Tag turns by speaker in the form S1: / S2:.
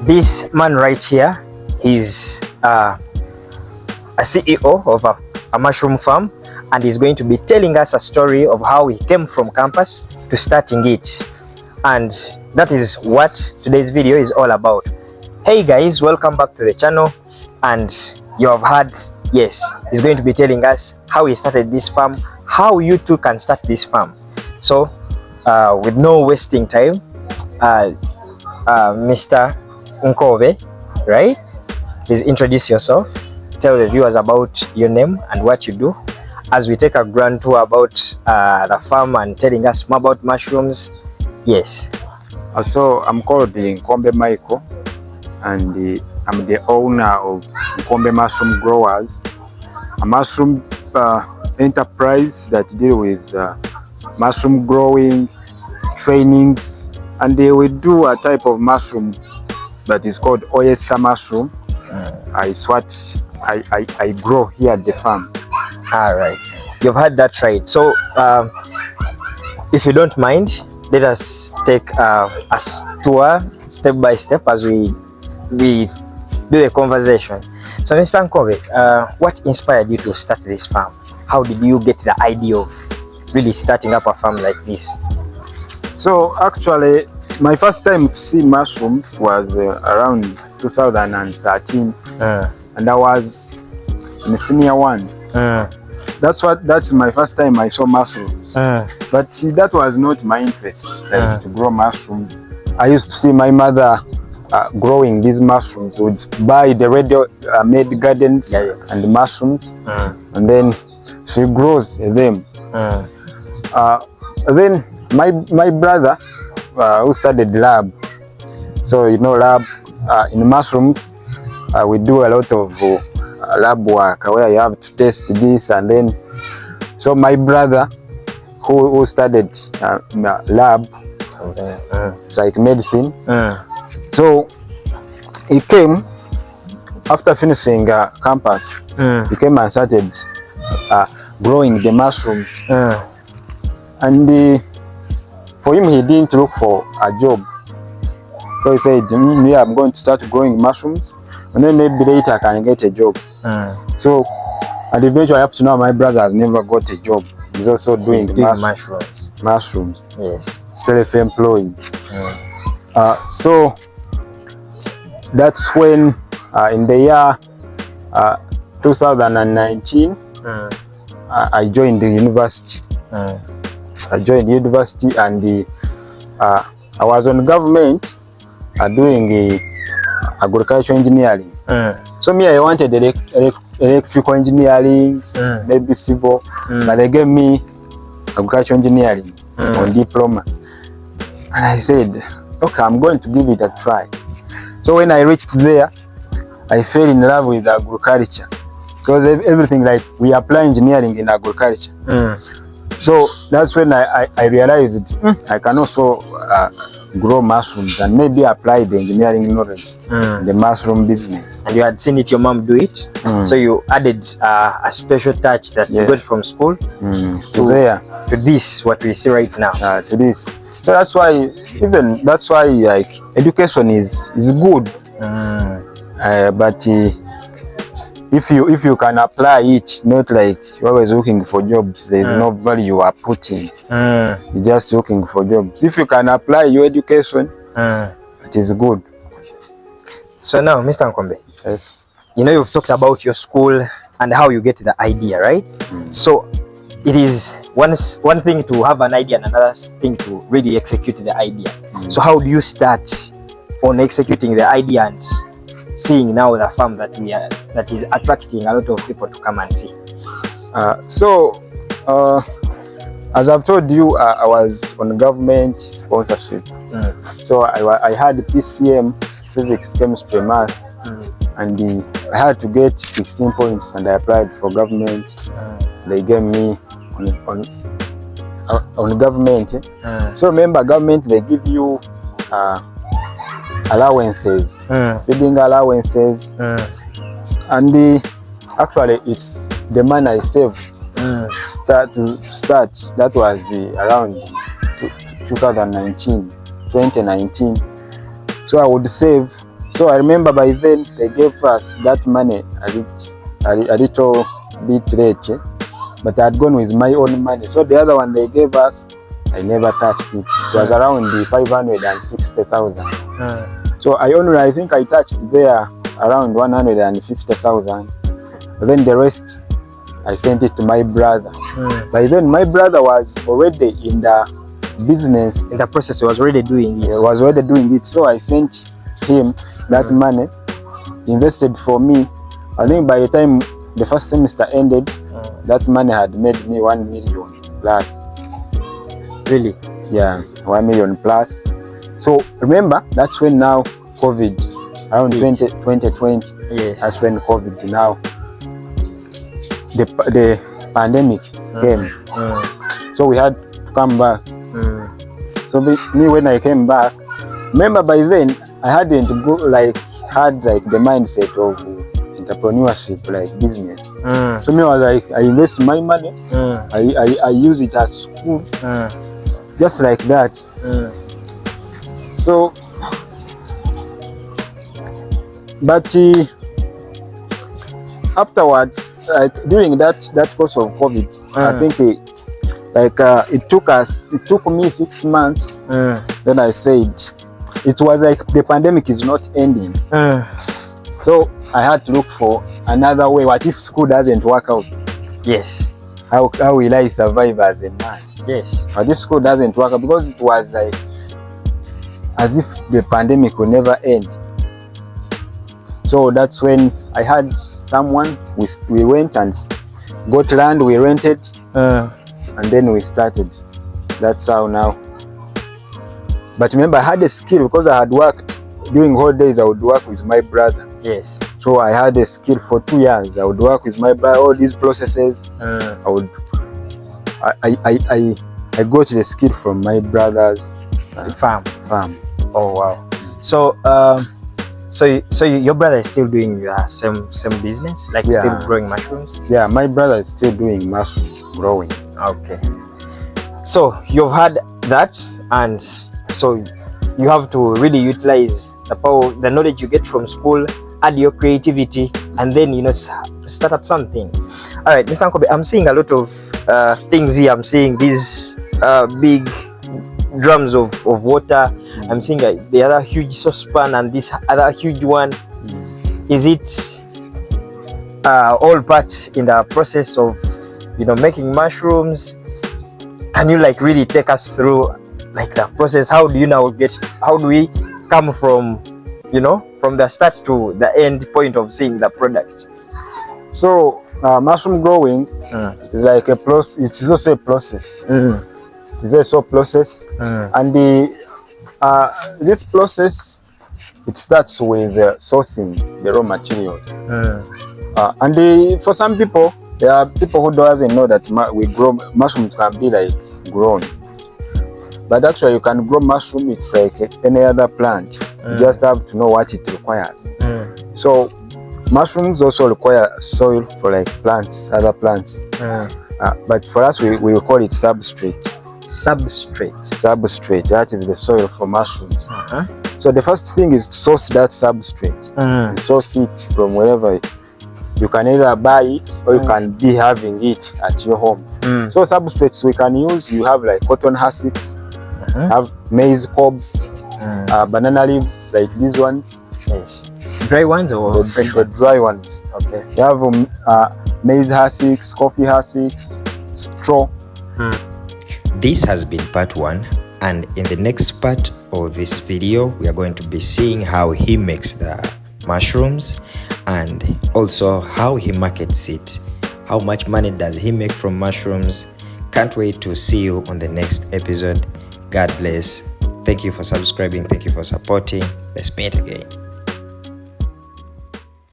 S1: This man right here, he's a CEO of a mushroom farm, and he's going to be telling us a story of how he came from campus to starting it. And that is what today's video is all about. Hey guys, welcome back to the channel. And you have heard, yes, he's going to be telling us how he started this farm, how you too can start this farm. So with no wasting time, Mr. Nkombe, right? Please introduce yourself, tell the viewers about your name and what you do, as we take a grand tour about the farm and telling us more about mushrooms. Yes.
S2: So I'm called Nkombe Michael, and I'm the owner of Nkombe Mushroom Growers, a mushroom enterprise that deal with mushroom growing, trainings, and we do a type of mushroom that is called oyster mushroom. It's what I grow here at the farm.
S1: All right, you've had that right. So if you don't mind, let us take a tour step by step as we do the conversation. So Mr. Nkombe, what inspired you to start this farm? How did you get the idea of really starting up a farm like this?
S2: So actually, my first time to see mushrooms was around 2013, and I was in senior one. That's my first time I saw mushrooms. But that was not my interest, to grow mushrooms. I used to see my mother growing these mushrooms. Would buy the ready-made gardens and the mushrooms, and then she grows them. Then my brother who studied lab, so you know lab in mushrooms, we do a lot of lab work where you have to test this, and then so my brother who studied lab, like medicine, so he came after finishing campus. He came and started growing the mushrooms, and for him he didn't look for a job. So he said, "Me, I'm going to start growing mushrooms, and then maybe later I can get a job." So, and eventually up to now, my brother has never got a job. He's also doing mushrooms. Mushrooms. Yes. Self-employed. So that's when, in the year 2019, I joined the university. I joined university, and I was on government doing agricultural engineering. So me, I wanted electrical engineering, maybe civil, but they gave me agricultural engineering on diploma. And I said, okay, I'm going to give it a try. So when I reached there, I fell in love with agriculture, because everything, like, we apply engineering in agriculture. So that's when I realized I can also grow mushrooms and maybe apply the engineering knowledge in the mushroom business. And you had seen it, your mom do it, so you added a special touch that you got from school to this, what we see right now. To this. So that's why, like, education is good, but if you can apply it, not like you're always looking for jobs, there's no value you are putting. You're just looking for jobs. If you can apply your education, it is good.
S1: So now, Mr. Nkombe,
S2: yes,
S1: you know, you've talked about your school and how you get the idea, right? So it is one thing to have an idea and another thing to really execute the idea. So how do you start on executing the idea and seeing now the farm that is attracting a lot of people to come and see?
S2: So as I've told you, I was on government sponsorship. So I had PCM, physics, chemistry, math, and I had to get 16 points, and I applied for government. They gave me on government. So remember, government, they give you allowances, feeding allowances, and actually it's the money I saved start. That was around 2019. So I would save So I remember by then they gave us that money a little bit late, but I had gone with my own money. So the other one they gave us, I never touched it. It was around the 560,000. So I think I touched there around 150,000. Then the rest, I sent it to my brother. By then, my brother was already in the business.
S1: In the process, he was already doing it.
S2: He was already doing it. So I sent him that money, invested for me. I think by the time the first semester ended, that money had made me 1 million plus.
S1: Really?
S2: Yeah, 1 million plus. So remember, that's when now COVID, around 2020,
S1: yes.
S2: That's when COVID now, the pandemic came. So we had to come back. So me, when I came back, remember by then I hadn't had the mindset of entrepreneurship, like business. So me, I was like, I invest my money, I use it at school, just like that. So, but afterwards, during that course of COVID, I think it took me 6 months. Then I said, it was like the pandemic is not ending. So I had to look for another way. What if school doesn't work out?
S1: Yes.
S2: How will I survive as a man?
S1: Yes.
S2: What if school doesn't work out? Because it was like as if the pandemic will never end. So that's when I had someone, we went and got land, we rented, and then we started. That's how now. But remember, I had a skill because I had worked during holidays. I would work with my brother.
S1: Yes.
S2: So I had a skill for 2 years. I would work with my brother, all these processes. I got the skill from my brother's
S1: farm. Oh wow. So your brother is still doing same business, like still growing mushrooms? Yeah,
S2: my brother is still doing mushroom growing.
S1: Okay. So you've had that, and so you have to really utilize the power, the knowledge you get from school, add your creativity, and then start up something. All right, Mr. Nkombe, I'm seeing a lot of things here. I'm seeing these big drums of water. I'm seeing the other huge saucepan and this other huge one. Is it all part in the process of making mushrooms? Can you really take us through the process? How do we come from from the start to the end point of seeing the product?
S2: So mushroom growing is like a process. It is also a process. It is also a process, and this process, it starts with sourcing the raw materials. And for some people, there are people who doesn't know that we grow mushrooms can be grown. But actually, you can grow mushroom. It's like any other plant. You just have to know what it requires. So mushrooms also require soil for plants, other plants. But for us, we will call it substrate. Substrate. That is the soil for mushrooms. So the first thing is to source that substrate. You source it from wherever. You can either buy it or you can be having it at your home. So substrates we can use, you have cotton hussks, have maize cobs, banana leaves like these ones.
S1: Yes. Dry ones or fresh ones?
S2: The dry ones.
S1: Okay.
S2: You have maize hussks, coffee hussks, straw.
S3: This has been part 1, and in the next part of this video we are going to be seeing how he makes the mushrooms and also how he markets it. How much money does he make from mushrooms? Can't wait to see you on the next episode. God bless. Thank you for subscribing. Thank you for supporting. Let's meet again.